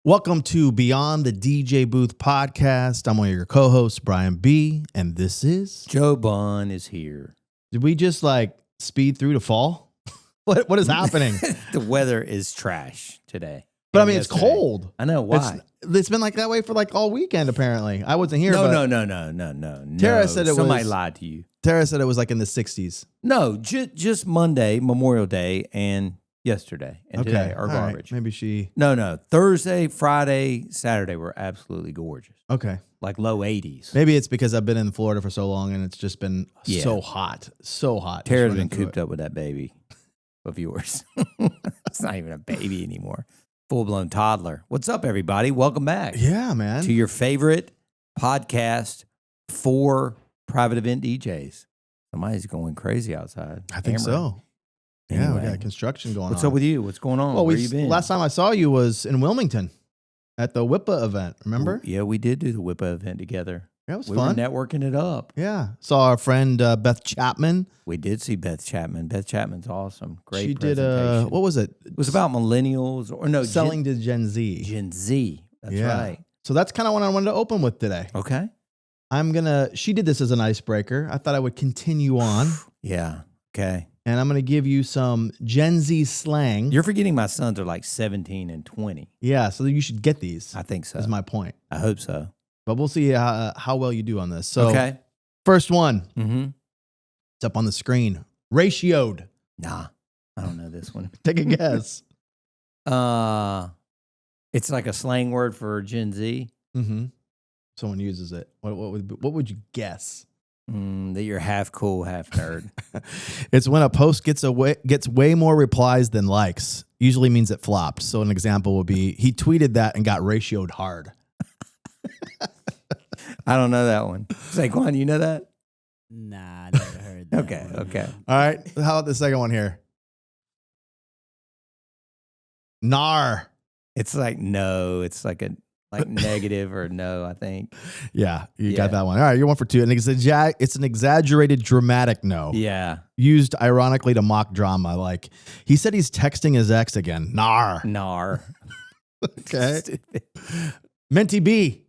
Welcome to Beyond the DJ Booth podcast. I'm one of your co-hosts, Brian B, and this is Joe Bun is here. Did we just speed through to fall? What is happening? The weather is trash today. But I mean, it's cold. I know why. It's been like that way for all weekend. Apparently, I wasn't here. No. Tara said somebody lied to you. Tara said it was in the 60s. No, just Monday, Memorial Day, and yesterday and today are garbage. Right. Maybe she. No. Thursday, Friday, Saturday were absolutely gorgeous. Okay. Like low 80s. Maybe it's because I've been in Florida for so long and it's just been so hot. Tara's been cooped up with that baby of yours. It's not even a baby anymore. Full-blown toddler. What's up, everybody? Welcome back. Yeah, man. To your favorite podcast for private event DJs. Somebody's going crazy outside. I think so. Anyway. Yeah, we got construction going on. What's up with you? What's going on? Well, Where you been? Last time I saw you was in Wilmington at the WIPA event. Remember? Yeah, we did do the WIPA event together. Yeah, it was we fun. We were networking it up. Yeah. Saw our friend Beth Chapman. We did see Beth Chapman. Beth Chapman's awesome. Great She did presentation. what was it? It was about millennials or no, selling to Gen Z. Gen Z. That's right. So that's kind of what I wanted to open with today. Okay. She did this as an icebreaker. I thought I would continue on. Yeah. Okay. And I'm going to give you some Gen Z slang. You're forgetting my sons are like 17 and 20. Yeah, so you should get these. I think so. Is my point. I hope so. But we'll see how well you do on this. So, okay. First one. Mm-hmm. It's up on the screen. Ratioed. Nah, I don't know this one. Take a guess. It's like a slang word for Gen Z. Mm-hmm. Someone uses it. What would you guess? That you're half cool, half nerd. It's when a post gets way more replies than likes. Usually means it flopped. So an example would be he tweeted that and got ratioed hard. I don't know that one. Saquon, you know that? Nah, I never heard that. Okay. All right. How about the second one here? Nar. It's like no. It's like a negative or no, I think. Yeah, you got that one. All right, you're 1 for 2. And it's an exaggerated dramatic no. Yeah. Used ironically to mock drama. Like, he said he's texting his ex again. Nar. Okay. Stupid. Menty B.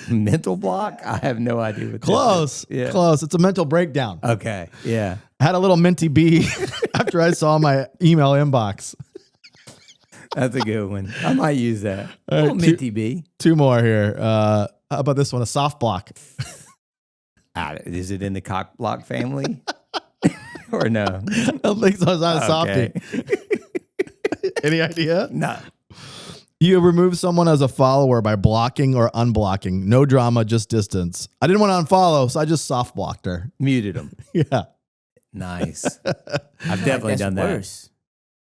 Mental block? I have no idea what Close. That is. Yeah. Close. It's a mental breakdown. Okay. Yeah. I had a little Menty B after I saw my email inbox. That's a good one. I might use that. All right, Menty B. 2 more here. How about this one? A soft block. Is it in the cock block family? Or no? I don't think so. It's not a softie. Any idea? No. You remove someone as a follower by blocking or unblocking. No drama, just distance. I didn't want to unfollow, so I just soft blocked her. Muted them. Yeah. Nice. I've definitely done that. Worse.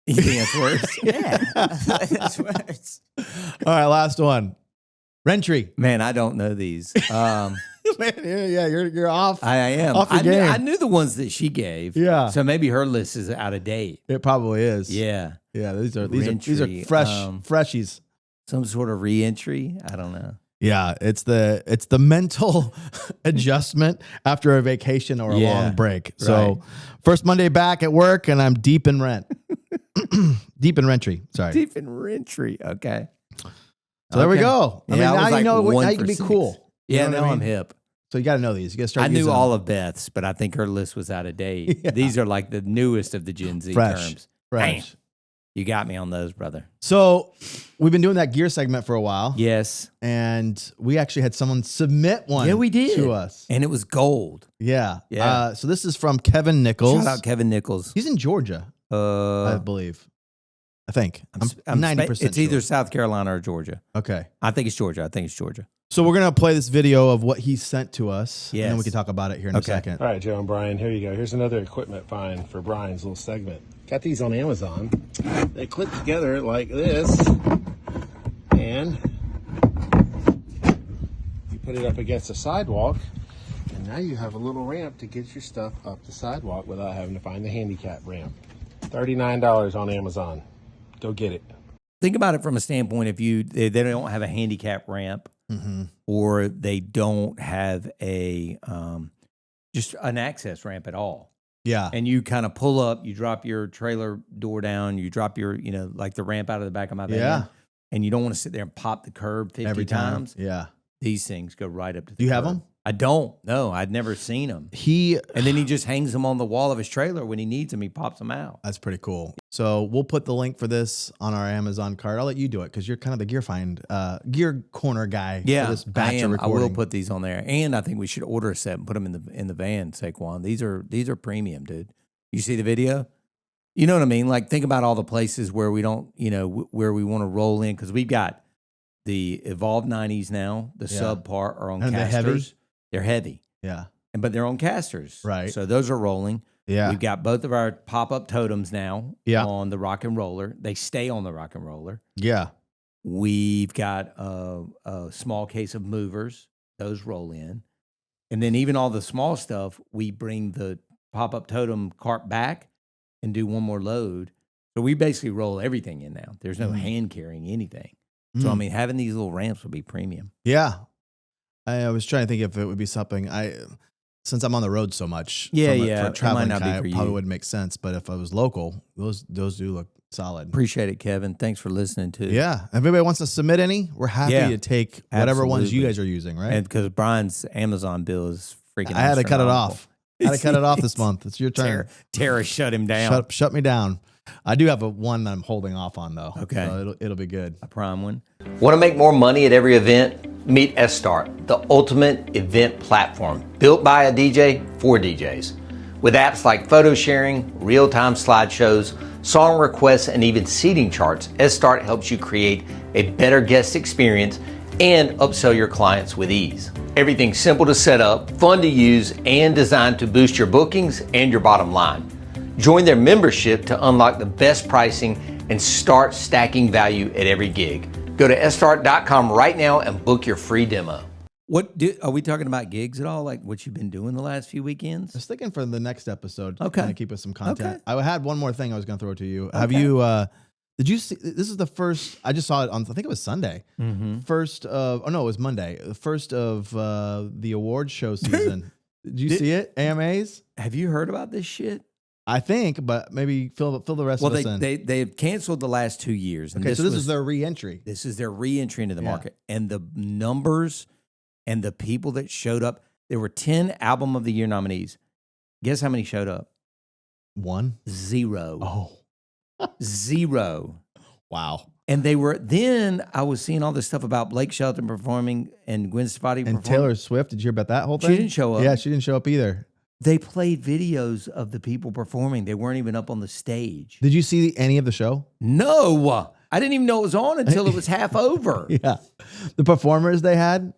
You think that's worse? Yeah, that's worse. All right, last one. Rentry. Man, I don't know these. Man, yeah, you're off. I am. Off your game. I knew the ones that she gave. Yeah. So maybe her list is out of date. It probably is. Yeah. Yeah, these are Rentry, freshies. Some sort of reentry. I don't know. Yeah, it's the mental adjustment after a vacation or a long break. Right. So first Monday back at work, and I'm deep in rent. Deep in rentry. Sorry. Deep in rentry. Okay. So there we go. I mean, now you know now you can be cool. Yeah, You know now what I I'm mean? hip. So you got to know these. You got to start I knew using all them. of Beth's, but I think her list was out of date. Yeah. These are like the newest of the Gen Z terms. Fresh. Damn. You got me on those, brother. So we've been doing that gear segment for a while. Yes. And we actually had someone submit one Yeah, we did. to us. And it was gold. Yeah. Yeah. So this is from Kevin Nichols. Shout out Kevin Nichols. He's in Georgia, I believe. I think. I'm 90% It's either sure. South Carolina or Georgia. Okay. I think it's Georgia. So we're going to play this video of what he sent to us. And then Yes. we can talk about it here in a second. All right, Joe and Brian, here you go. Here's another equipment find for Brian's little segment. Got these on Amazon. They clip together like this, and you put it up against a sidewalk, and now you have a little ramp to get your stuff up the sidewalk without having to find the handicap ramp. $39 on Amazon. Go get it. Think about it from a standpoint if they don't have a handicap ramp or they don't have a just an access ramp at all. Yeah. And you kind of pull up, you drop your trailer door down, you drop your, like the ramp out of the back of my van. Yeah. And you don't want to sit there and pop the curb 50 Every time. times. Yeah. These things go right up to the Do you have curb. them? I don't. No, I'd never seen them. And then he just hangs them on the wall of his trailer. When he needs them, he pops them out. That's pretty cool. So we'll put the link for this on our Amazon card. I'll let you do it because you're kind of the gear corner guy. Yeah, for this batch of I recording. will put these on there, and I think we should order a set and put them in the van, Saquon. These are premium, dude. You see the video? You know what I mean? Like, think about all the places where we don't, where we want to roll in, because we've got the Evolved 90s now. The subpar are on And casters. They're heavy. Yeah. But they're on casters. Right. So those are rolling. Yeah. We've got both of our pop-up totems now Yeah. on the rock and roller. They stay on the rock and roller. Yeah. We've got a small case of movers. Those roll in. And then even all the small stuff, we bring the pop-up totem cart back and do one more load. So we basically roll everything in now. There's no hand carrying anything. So, I mean, having these little ramps would be premium. Yeah. I was trying to think if it would be something since I'm on the road so much. For a traveling not be guy, for it you. probably wouldn't make sense. But if I was local, those do look solid. Appreciate it, Kevin. Thanks for listening too. Yeah. If anybody wants to submit any, we're happy to take whatever ones you Absolutely. guys are using, right? And because Brian's Amazon bill is freaking I had to cut it astronomical. off. I had to cut it off this month. It's your turn. Tara shut him down. Shut me down. I do have one that I'm holding off on though. Okay. So it'll be good. A prime one. Want to make more money at every event? Meet S-Start, the ultimate event platform built by a DJ for DJs. With apps like photo sharing, real-time slideshows, song requests, and even seating charts, S-Start helps you create a better guest experience and upsell your clients with ease. Everything's simple to set up, fun to use, and designed to boost your bookings and your bottom line. Join their membership to unlock the best pricing and start stacking value at every gig. Go to sstart.com right now and book your free demo. Are we talking about gigs at all? Like what you've been doing the last few weekends? I was thinking for the next episode, Okay. kind of keep us some content. Okay. I had one more thing I was going to throw to you. Have you, did you see, this is the first, I just saw it on, I think it was Sunday. First of, oh no, it was Monday. The first of the award show season. Did you see it? AMAs? Have you heard about this shit? I think, but maybe fill the rest of us in. They've canceled the last 2 years. And Okay, so this is their re-entry. This is their re-entry into the market. And the numbers and the people that showed up, there were 10 Album of the Year nominees. Guess how many showed up? 1? 0. Oh. 0. Wow. And then I was seeing all this stuff about Blake Shelton performing and Gwen Stefani performing. And Taylor Swift, did you hear about that whole thing? She didn't show up. Yeah, she didn't show up either. They played videos of the people performing. They weren't even up on the stage. Did you see any of the show? No. I didn't even know it was on until it was half over. Yeah. The performers they had.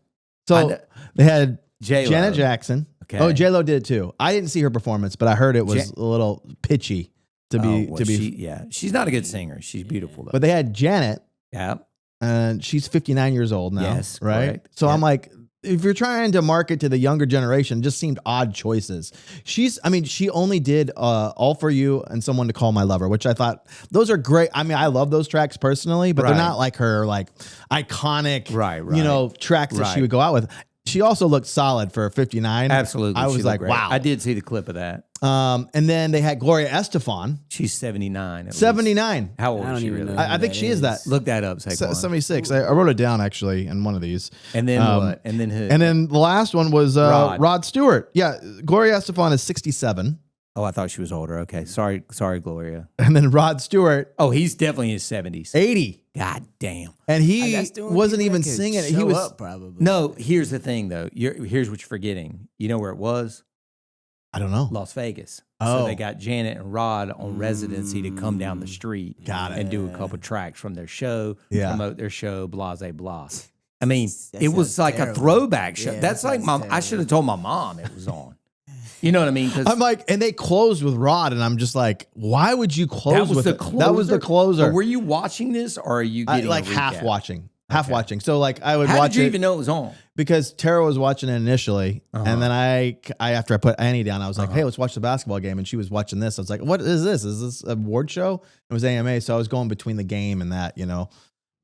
So they had J-Lo. Janet Jackson. Okay. Oh, J-Lo did too. I didn't see her performance, but I heard it was a little pitchy to be. She's not a good singer. She's beautiful though. But they had Janet, Yeah. and she's 59 years old now. Yes, right. correct. So Yeah. I'm like, if you're trying to market to the younger generation, it just seemed odd choices. She only did All For You and Someone to Call My Lover, which I thought those are great. I mean, I love those tracks personally, but they're Right. not like her iconic, Right. tracks that she Right. would go out with. She also looked solid for 59. Absolutely. I She was looked like, great. wow. I did see the clip of that. And then they had Gloria Estefan, She's 79. at least. 79. How old I is don't she even really? know. I think she is that. Look that up, Saquon. 76. I wrote it down actually in one of these. And then what? And then who? And then the last one was Rod Stewart. Yeah, Gloria Estefan is 67. Oh, I thought she was older. Okay. Sorry, Gloria. And then Rod Stewart, Oh, he's definitely in his 70s. 80. God damn. And he That's doing wasn't people even that could singing it. show He was up, probably. No, here's the thing, though. Here's what you're forgetting. You know where it was? I don't know. Las Vegas. Oh. So they got Janet and Rod on residency to come down the street Got it. and do a couple tracks from their show, Yeah. promote their show, blase blah. I mean, That it was sounds like terrible. a throwback show. Yeah, That's that like sounds I terrible. should have told my mom it was on. You know what I mean? 'Cause I'm like, and they closed with Rod, and I'm just like, why would you close that was with the it? closer. That was the closer. But were you watching this, or are you getting like a half recap? watching. Half Okay. watching. So like I would How watch did you it even know it was on? because Tara was watching it initially, and then I after I put Annie down, I was like, "Hey, let's watch the basketball game," and she was watching this. I was like, "What is this? Is this a award show?" It was AMA, so I was going between the game and that,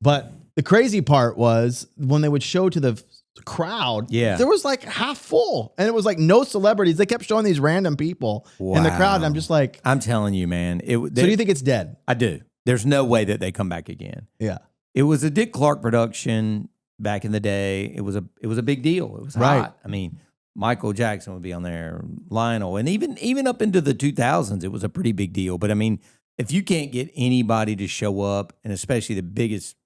But the crazy part was when they would show to the crowd, Yeah. there was like half full, and it was like no celebrities. They kept showing these random people in the crowd, and I'm just like, I'm telling you, man. so do you think it's dead? I do. There's no way that they come back again. Yeah. It was a Dick Clark production back in the day. It was a big deal. It was hot. I mean, Michael Jackson would be on there, Lionel, and even up into the 2000s, it was a pretty big deal. But I mean, if you can't get anybody to show up, and especially the biggest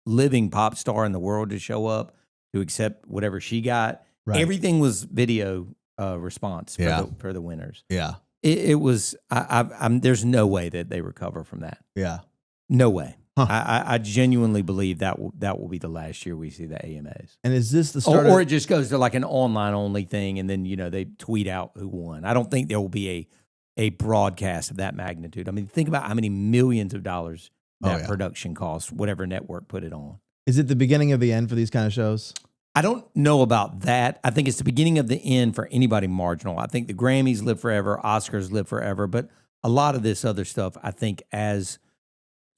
living pop star in the world to show up to accept whatever she got, everything was video response for the winners. Yeah. It was. I'm. There's no way that they recover from that. Yeah. No way. Huh. I genuinely believe that will be the last year we see the AMAs. And is this the start? Or it just goes to like an online only thing, and then they tweet out who won. I don't think there will be a broadcast of that magnitude. I mean, think about how many millions of dollars that production costs, whatever network put it on. Is it the beginning of the end for these kind of shows? I don't know about that. I think it's the beginning of the end for anybody marginal. I think the Grammys live forever, Oscars live forever, but a lot of this other stuff, I think, as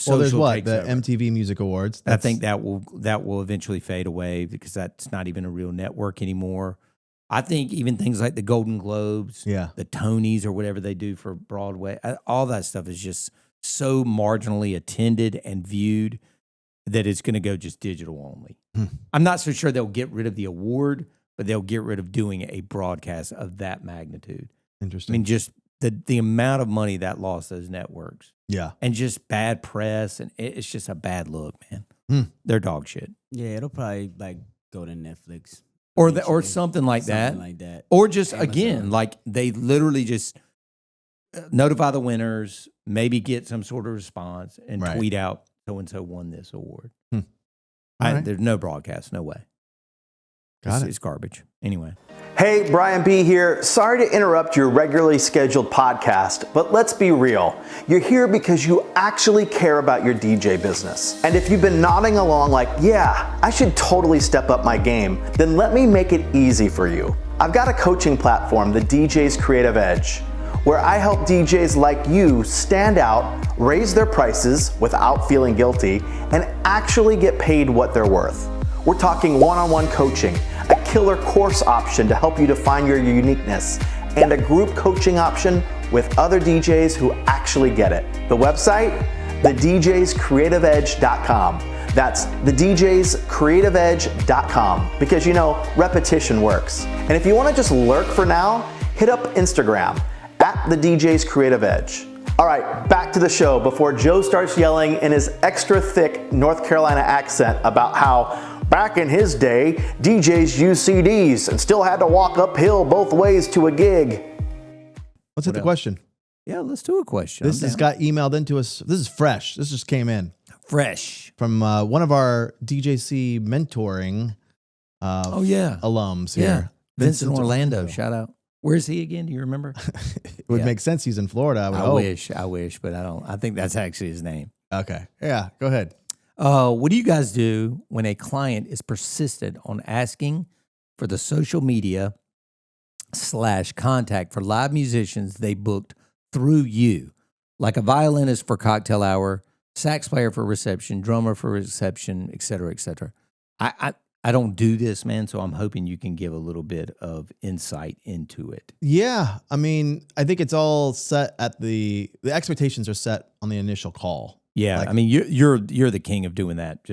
there's social the over. MTV Music Awards. I think that will eventually fade away because that's not even a real network anymore. I think even things like the Golden Globes, the Tonys, or whatever they do for Broadway, all that stuff is just so marginally attended and viewed that it's going to go just digital only. I'm not so sure they'll get rid of the award, but they'll get rid of doing a broadcast of that magnitude. Interesting. I mean, just the amount of money that lost those networks. Yeah. And just bad press, and it's just a bad look, man. They're dog shit. Yeah, it'll probably like go to Netflix. Or something like that. Or just, Amazon. again, like they literally just notify the winners, maybe get some sort of response, and tweet out so-and-so won this award. There's no broadcast, no way. It's garbage. Anyway. Hey, Brian B. here. Sorry to interrupt your regularly scheduled podcast, but let's be real. You're here because you actually care about your DJ business. And if you've been nodding along like, yeah, I should totally step up my game, then let me make it easy for you. I've got a coaching platform, the DJ's Creative Edge, where I help DJs like you stand out, raise their prices without feeling guilty, and actually get paid what they're worth. We're talking one-on-one coaching, a killer course option to help you define your uniqueness, and a group coaching option with other DJs who actually get it. The website, thedjscreativeedge.com. That's thedjscreativeedge.com, because repetition works. And if you want to just lurk for now, hit up Instagram at the DJ's Creative Edge. All right, back to the show before Joe starts yelling in his extra thick North Carolina accent about how back in his day, DJs used CDs and still had to walk uphill both ways to a gig. Let's hit the question. Yeah, let's do a question. This has got emailed into us. This is fresh. This just came in. Fresh. From one of our DJC mentoring alums here. Vincent Orlando, shout out. Where is he again? Do you remember? It would make sense. He's in Florida. I wish, but I don't. I think that's actually his name. Okay. Yeah, go ahead. What do you guys do when a client is persistent on asking for the social media / contact for live musicians they booked through you, like a violinist for cocktail hour, sax player for reception, drummer for reception, et cetera, et cetera? I don't do this, man, so I'm hoping you can give a little bit of insight into it. Yeah, I mean, I think it's all set at the expectations are set on the initial call. Yeah, I mean, you're the king of doing that.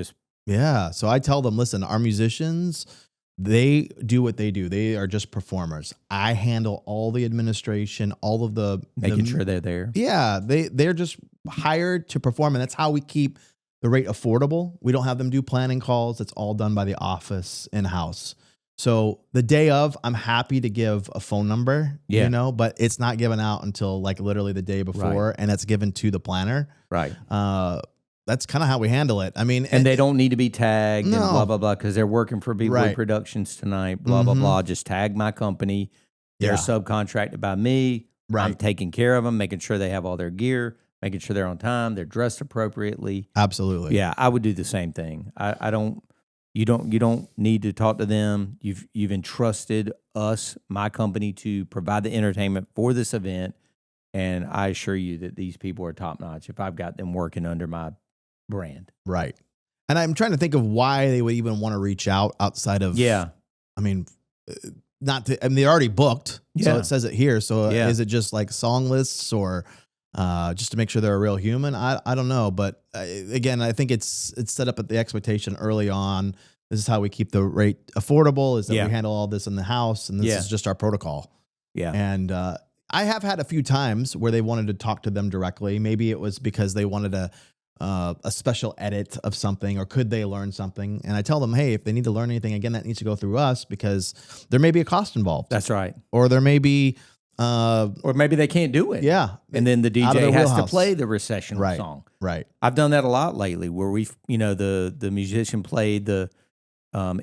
So I tell them, listen, our musicians, they do what they do. They are just performers. I handle all the administration, all of making sure they're there. Yeah, they're just hired to perform, and that's how we keep the rate affordable. We don't have them do planning calls. It's all done by the office in-house. So the day of, I'm happy to give a phone number, but it's not given out until like literally the day before, and that's given to the planner. Right. That's kind of how we handle it. I mean, and they don't need to be tagged and blah, blah, blah, because they're working for Big Boy Productions tonight, blah, blah, blah. Just tag my company. They're subcontracted by me. Right. I'm taking care of them, making sure they have all their gear, making sure they're on time, they're dressed appropriately. Absolutely. Yeah, I would do the same thing. You don't need to talk to them. You've entrusted us, my company, to provide the entertainment for this event, and I assure you that these people are top notch if I've got them working under my brand. Right. And I'm trying to think of why they would even want to reach out outside of. Yeah. I mean, not to. I mean, they're already booked, so it says it here. So is it just like song lists or just to make sure they're a real human? I don't know, but again, I think it's set up at the expectation early on. This is how we keep the rate affordable. Is that we handle all this in the house, and this is just our protocol. Yeah. And I have had a few times where they wanted to talk to them directly. Maybe it was because they wanted a special edit of something, or could they learn something? And I tell them, hey, if they need to learn anything, again, that needs to go through us because there may be a cost involved. That's right. Or there may be, or maybe they can't do it. Yeah. And then the Out of DJ their has to wheelhouse. play the recessional Right. song. Right. I've done that a lot lately where the musician played the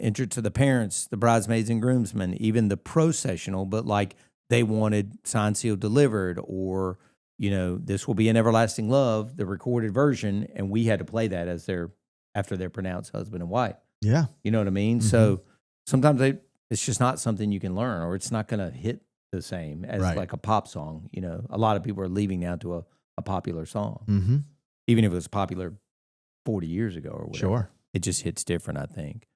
intro to the parents, the bridesmaids and groomsmen, even the processional, but like they wanted signed, sealed, delivered, or, this will be an everlasting love, the recorded version. And we had to play that as after their pronounced husband and wife. Yeah. You know what I mean? Mm-hmm. So sometimes it's just not something you can learn, or it's not going to hit the same as like a pop song. A lot of people are leaving now to a popular song, Mm-hmm. even if it was popular 40 years ago or whatever. Sure. It just hits different, I think.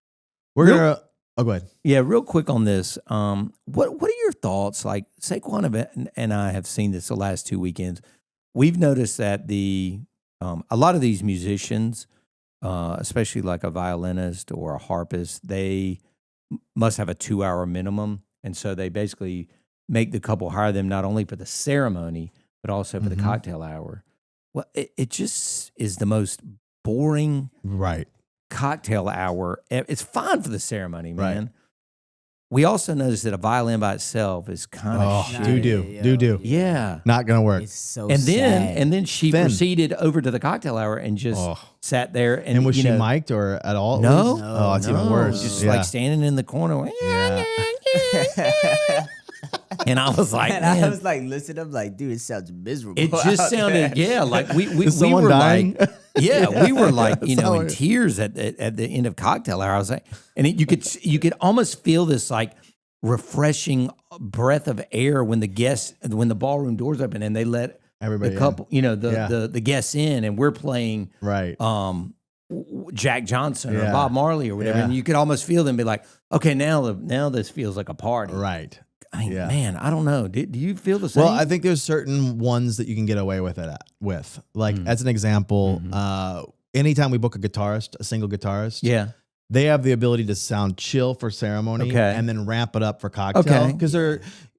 We're going to, go ahead. Yeah, real quick on this. What are your thoughts? Like Saquon and I have seen this the last 2 weekends. We've noticed that a lot of these musicians, especially like a violinist or a harpist, they must have a 2-hour minimum, and so they basically make the couple hire them not only for the ceremony but also for the cocktail hour. Well, it just is the most boring cocktail hour. It's fine for the ceremony, man. Right. We also noticed that a violin by itself is kind of shit. Do. Yeah. Not going to work. It's so And sad. then she Thin. proceeded over to the cocktail hour and just sat there. And was she mic'd or at all? No. Oh, it's even worse. Just like standing in the corner. And I was like, and I was like, listen, I'm like, dude, it sounds miserable. it just sounded, like we Is someone were dying? like, we were like, in how it- tears at the end of cocktail hour. I was like, and you could almost feel this like refreshing breath of air when the ballroom doors open and they let Everybody the couple, in. the guests in, and we're playing Right. Jack Johnson or Yeah. Bob Marley or whatever, Yeah. and you could almost feel them be like, okay, now this feels like a party. Right. I mean, Yeah. man, I don't know. Do you feel the same? Well, I think there's certain ones that you can get away with it with. Like, as an example, anytime we book a single guitarist, yeah. they have the ability to sound chill for ceremony Okay. and then ramp it up for cocktail. Okay. Because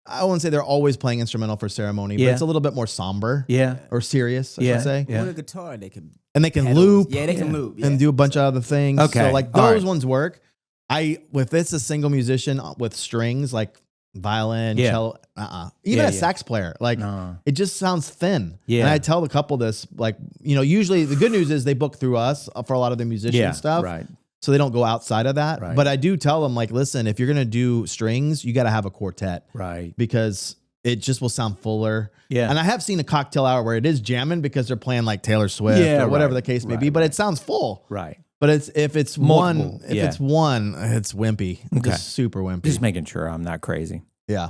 I wouldn't say they're always playing instrumental for ceremony, but Yeah. it's a little bit more somber Yeah. or serious, I Yeah. should say. Yeah. With a guitar, they can And they can pedals. loop. Yeah, they can loop. and yeah. do a bunch of other things. Okay. So like All those right. ones work. If it's a single musician with strings, like violin, Yeah. cello, even Yeah, a yeah. sax player, like No. it just sounds thin. Yeah. And I tell the couple this, like, usually the good news is they book through us for a lot of the musician stuff. Right. So they don't go outside of that. Right. But I do tell them, like, listen, if you're going to do strings, you got to have a quartet Right. because it just will sound fuller. Yeah. And I have seen a cocktail hour where it is jamming because they're playing like Taylor Swift Yeah, or whatever right. the case may Right, be, but right. it sounds full. Right. But if it's Multiple, one, yeah. it's wimpy. Okay. Just super wimpy. Just making sure I'm not crazy. Yeah.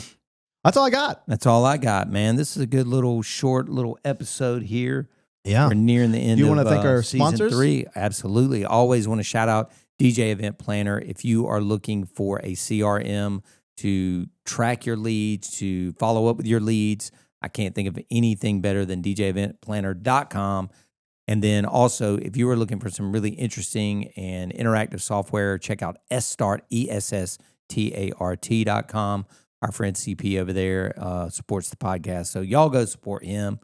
That's all I got. That's all I got, man. This is a good short little episode here. Yeah. We're nearing the end Do you of wanna thank our season sponsors? 3. Absolutely. Always want to shout out DJ Event Planner. If you are looking for a CRM to track your leads, to follow up with your leads, I can't think of anything better than DJEventPlanner.com. And then also, if you are looking for some really interesting and interactive software, check out S-Start, ESSTART.com. Our friend CP over there supports the podcast. So y'all go support him.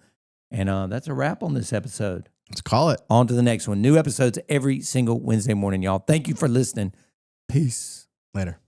And that's a wrap on this episode. Let's call it. On to the next one. New episodes every single Wednesday morning, y'all. Thank you for listening. Peace. Later.